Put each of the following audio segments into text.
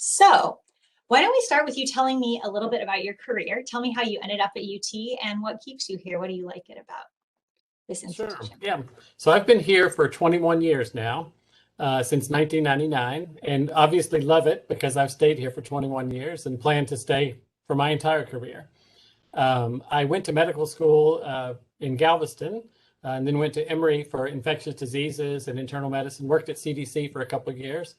So, why don't we start with you telling me a little bit about your career? Tell me how you ended up at UT and what keeps you here. What do you like it about this Sure. institution? Yeah. So I've been here for 21 years now, since 1999, and obviously love it because I've stayed here for 21 years and plan to stay for my entire career. I went to medical school in Galveston, and then went to Emory for infectious diseases and internal medicine, worked at CDC for a couple of years,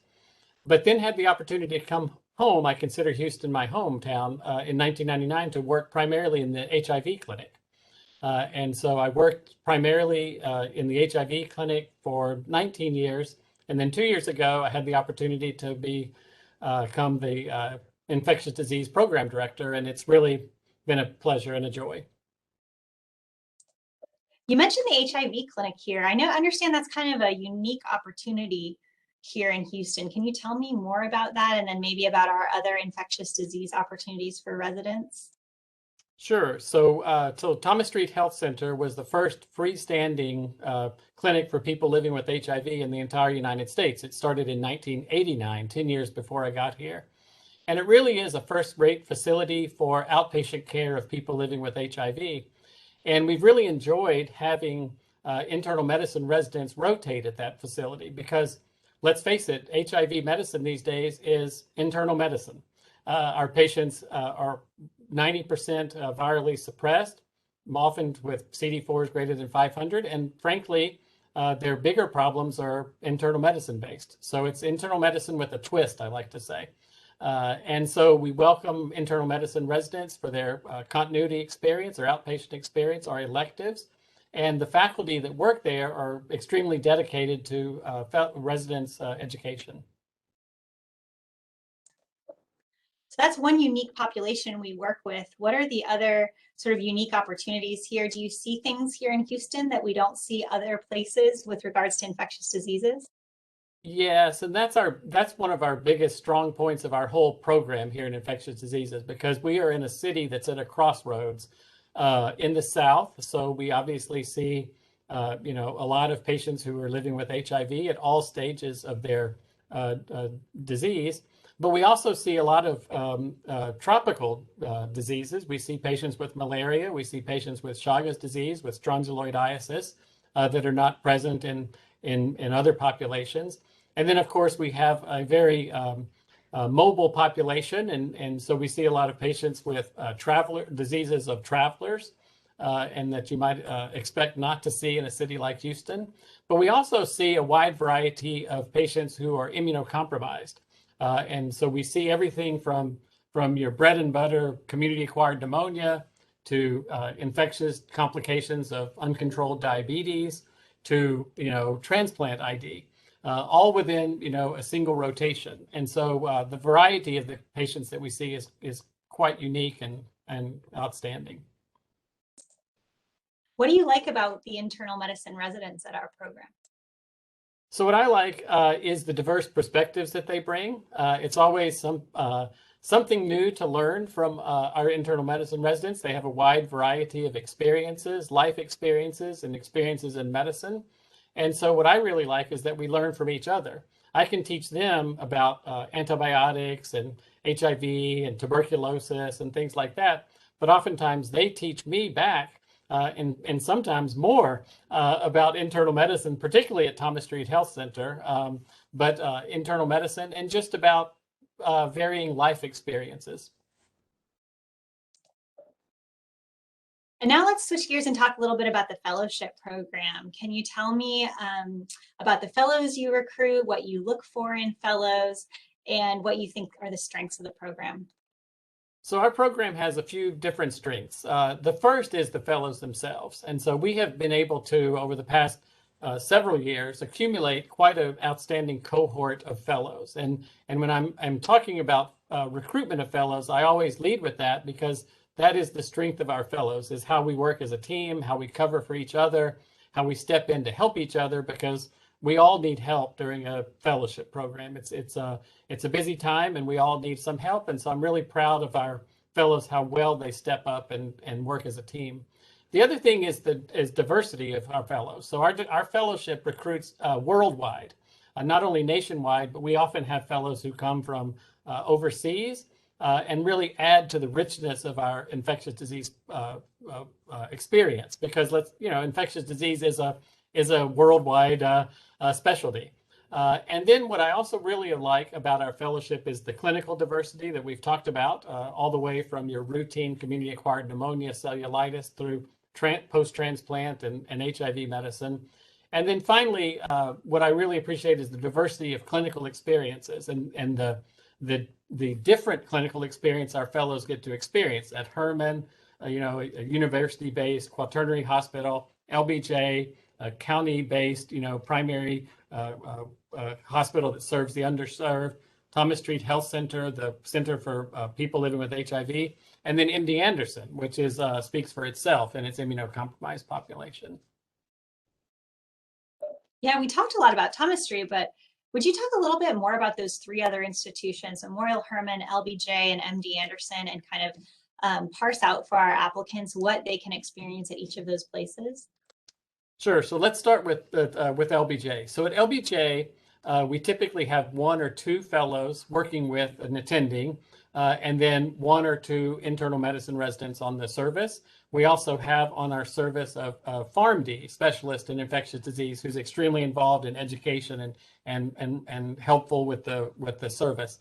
but then had the opportunity to come home. I consider Houston my hometown in 1999 to work primarily in the HIV clinic. And so I worked primarily in the HIV clinic for 19 years. And then 2 years ago, I had the opportunity to become the infectious disease program director. And it's really been a pleasure and a joy. You mentioned the HIV clinic here. Understand that's kind of a unique opportunity here in Houston. Can you tell me more about that and then maybe about our other infectious disease opportunities for residents? Sure. So Thomas Street Health Center was the first freestanding clinic for people living with HIV in the entire United States. It started in 1989, 10 years before I got here. And it really is a first-rate facility for outpatient care of people living with HIV. And we've really enjoyed having internal medicine residents rotate at that facility because, let's face it, HIV medicine these days is internal medicine. Our patients are 90% virally suppressed, often with CD4s greater than 500. And frankly, their bigger problems are internal medicine based. So it's internal medicine with a twist, I like to say. And so we welcome internal medicine residents for their continuity experience or outpatient experience or electives. And the faculty that work there are extremely dedicated to residents' education. So that's one unique population we work with. What are the other sort of unique opportunities here? Do you see things here in Houston that we don't see other places with regards to infectious diseases? Yes, and that's one of our biggest strong points of our whole program here in infectious diseases because we are in a city that's at a crossroads in the South. So we obviously see a lot of patients who are living with HIV at all stages of their disease. But we also see a lot of tropical diseases. We see patients with malaria. We see patients with Chagas disease, with strongyloidiasis that are not present in other populations. And then, of course, we have a very mobile population. And so we see a lot of patients with diseases of travelers and that you might expect not to see in a city like Houston. But we also see a wide variety of patients who are immunocompromised. And so we see everything from your bread and butter community-acquired pneumonia to infectious complications of uncontrolled diabetes to transplant ID, all within a single rotation. And so the variety of the patients that we see is quite unique and outstanding. What do you like about the internal medicine residents at our program? So what I like is the diverse perspectives that they bring. It's always something new to learn from our internal medicine residents. They have a wide variety of experiences, life experiences, and experiences in medicine. And so what I really like is that we learn from each other. I can teach them about antibiotics and HIV and tuberculosis and things like that. But oftentimes they teach me back and sometimes more about internal medicine, particularly at Thomas Street Health Center, but internal medicine and just about varying life experiences. And now let's switch gears and talk a little bit about the fellowship program. Can you tell me about the fellows you recruit, what you look for in fellows, and what you think are the strengths of the program? So our program has a few different strengths. The first is the fellows themselves. And so we have been able to, over the past several years, accumulate quite an outstanding cohort of fellows. And when I'm talking about recruitment of fellows, I always lead with that because that is the strength of our fellows, is how we work as a team, how we cover for each other, how we step in to help each other, because we all need help during a fellowship program. It's a busy time and we all need some help. And so I'm really proud of our fellows, how well they step up and work as a team. The other thing is diversity of our fellows. So our fellowship recruits worldwide, not only nationwide, but we often have fellows who come from overseas, and really add to the richness of our infectious disease experience. Because infectious disease is a worldwide specialty. And then what I also really like about our fellowship is the clinical diversity that we've talked about, all the way from your routine community-acquired pneumonia, cellulitis, through post-transplant and HIV medicine. And then finally, what I really appreciate is the diversity of clinical experiences and the different clinical experience our fellows get to experience at Herman, a university-based quaternary hospital, LBJ, a county-based, primary hospital that serves the underserved, Thomas Street Health Center, the Center for People Living with HIV, and then MD Anderson, which is speaks for itself and its immunocompromised population. Yeah, we talked a lot about Thomas Street, but would you talk a little bit more about those three other institutions, Memorial Hermann, LBJ, and MD Anderson, and kind of parse out for our applicants what they can experience at each of those places? Sure. So let's start with LBJ. So at LBJ, we typically have one or two fellows working with and attending, and then one or two internal medicine residents on the service. We also have on our service a PharmD specialist in infectious disease who's extremely involved in education and helpful with the service.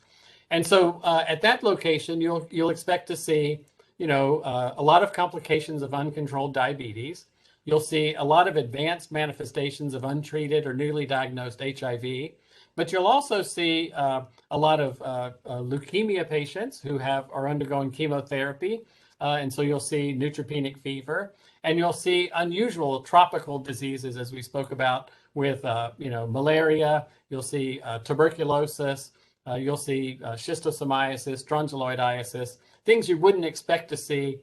And so at that location, you'll expect to see a lot of complications of uncontrolled diabetes. You'll see a lot of advanced manifestations of untreated or newly diagnosed HIV, but you'll also see a lot of leukemia patients who are undergoing chemotherapy, and so you'll see neutropenic fever, and you'll see unusual tropical diseases, as we spoke about with malaria. You'll see tuberculosis. You'll see schistosomiasis, strongyloidiasis, things you wouldn't expect to see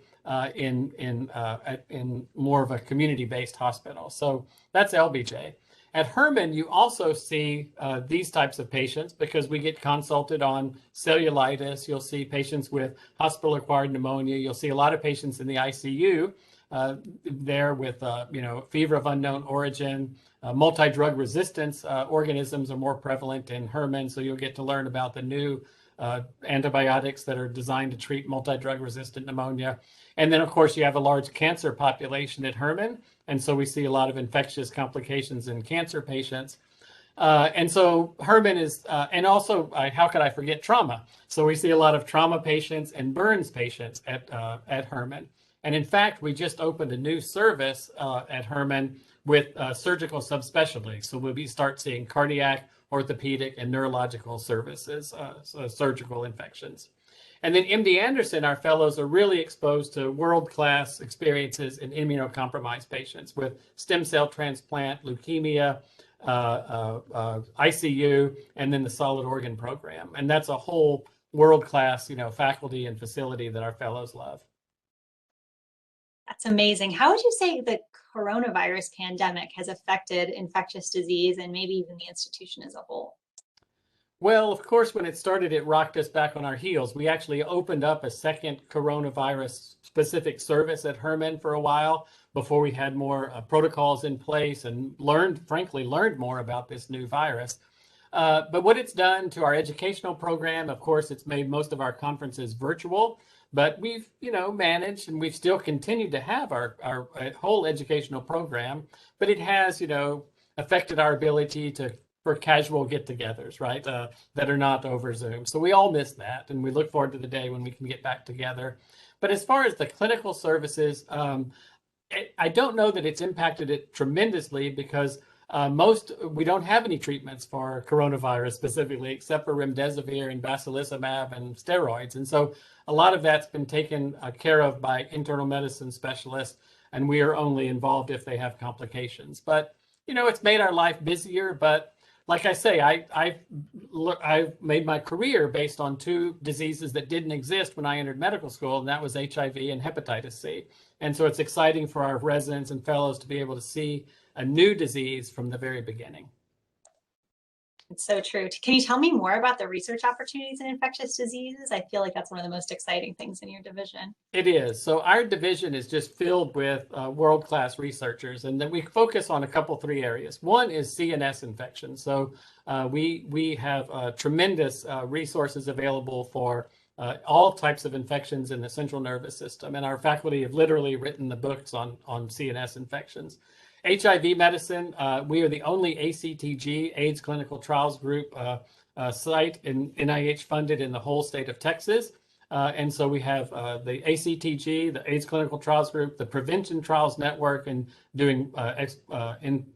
in more of a community-based hospital. So that's LBJ. At Herman, you also see these types of patients because we get consulted on cellulitis. You'll see patients with hospital-acquired pneumonia. You'll see a lot of patients in the ICU there with fever of unknown origin. Multi-drug resistance organisms are more prevalent in Herman, so you'll get to learn about the new antibiotics that are designed to treat multi-drug resistant pneumonia. And then, of course, you have a large cancer population at Herman, and so we see a lot of infectious complications in cancer patients. And so Herman is, and also, how could I forget trauma? So we see a lot of trauma patients and burns patients at Herman. And in fact, we just opened a new service at Herman with surgical subspecialties. So we'll start seeing cardiac, orthopedic, and neurological services, so surgical infections. And then MD Anderson, our fellows are really exposed to world-class experiences in immunocompromised patients with stem cell transplant, leukemia, ICU, and then the solid organ program. And that's a whole world-class, faculty and facility that our fellows love. That's amazing. How would you say the coronavirus pandemic has affected infectious disease and maybe even the institution as a whole? Well, of course, when it started, it rocked us back on our heels. We actually opened up a second coronavirus specific service at Herman for a while before we had more protocols in place and frankly learned more about this new virus. But what it's done to our educational program, of course, it's made most of our conferences virtual, but we've, managed, and we've still continued to have our whole educational program, but it has, affected our ability for casual get-togethers, right, that are not over Zoom. So we all miss that, and we look forward to the day when we can get back together. But as far as the clinical services, I don't know that it's impacted it tremendously because we don't have any treatments for coronavirus specifically, except for remdesivir and basilicimab and steroids. And so a lot of that's been taken care of by internal medicine specialists, and we are only involved if they have complications. But, it's made our life busier. But like I say, I made my career based on two diseases that didn't exist when I entered medical school, and that was HIV and hepatitis C. And so it's exciting for our residents and fellows to be able to see a new disease from the very beginning. It's so true. Can you tell me more about the research opportunities in infectious diseases? I feel like that's one of the most exciting things in your division. It is. So our division is just filled with world-class researchers, and then we focus on a couple, three areas. One is CNS infections. So we have tremendous resources available for all types of infections in the central nervous system, and our faculty have literally written the books on CNS infections. HIV medicine, we are the only ACTG, AIDS Clinical Trials Group site in NIH funded in the whole state of Texas. And so we have the ACTG, the AIDS Clinical Trials Group, the Prevention Trials Network, and doing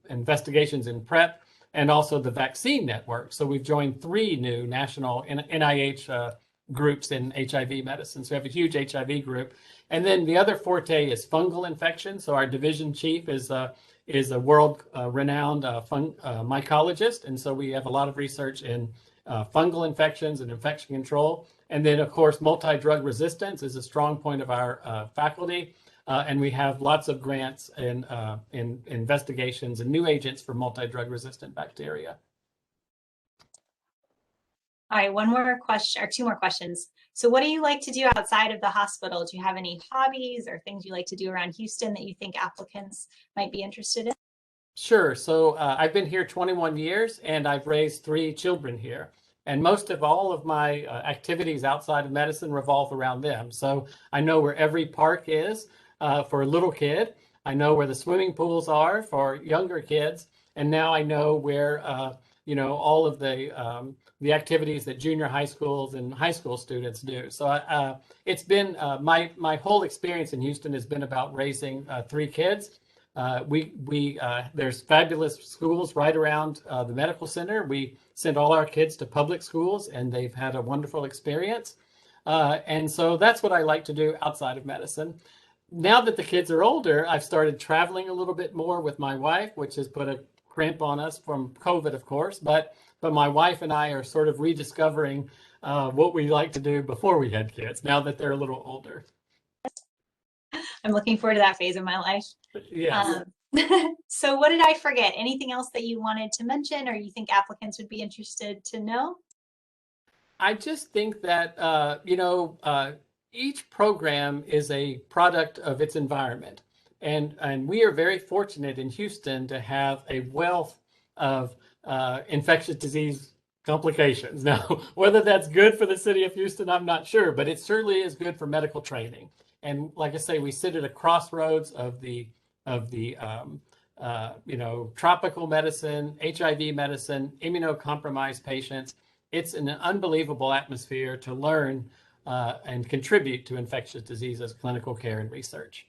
investigations in PrEP, and also the Vaccine Network. So we've joined three new national NIH groups in HIV medicine. So we have a huge HIV group. And then the other forte is fungal infection. So our division chief is a world-renowned mycologist. And so we have a lot of research in fungal infections and infection control. And then, of course, multi-drug resistance is a strong point of our faculty. And we have lots of grants in investigations and new agents for multi-drug resistant bacteria. All right, one more question or two more questions. So what do you like to do outside of the hospital? Do you have any hobbies or things you like to do around Houston that you think applicants might be interested in? Sure. So I've been here 21 years and I've raised three children here. And most of all of my activities outside of medicine revolve around them. So I know where every park is for a little kid. I know where the swimming pools are for younger kids. And now I know where, all of the activities that junior high schools and high school students do. So it's been my whole experience in Houston has been about raising three kids. There's fabulous schools right around the medical center. We send all our kids to public schools and they've had a wonderful experience. And so that's what I like to do outside of medicine. Now that the kids are older, I've started traveling a little bit more with my wife, which has put a crimp on us from COVID, of course. But my wife and I are sort of rediscovering what we like to do before we had kids, now that they're a little older. I'm looking forward to that phase of my life. Yes. So what did I forget? Anything else that you wanted to mention or you think applicants would be interested to know? I just think that, each program is a product of its environment. And we are very fortunate in Houston to have a wealth of infectious disease complications. Now, whether that's good for the city of Houston, I'm not sure, but it certainly is good for medical training. And like I say, we sit at a crossroads of the tropical medicine, HIV medicine, immunocompromised patients. It's an unbelievable atmosphere to learn and contribute to infectious diseases, clinical care, and research.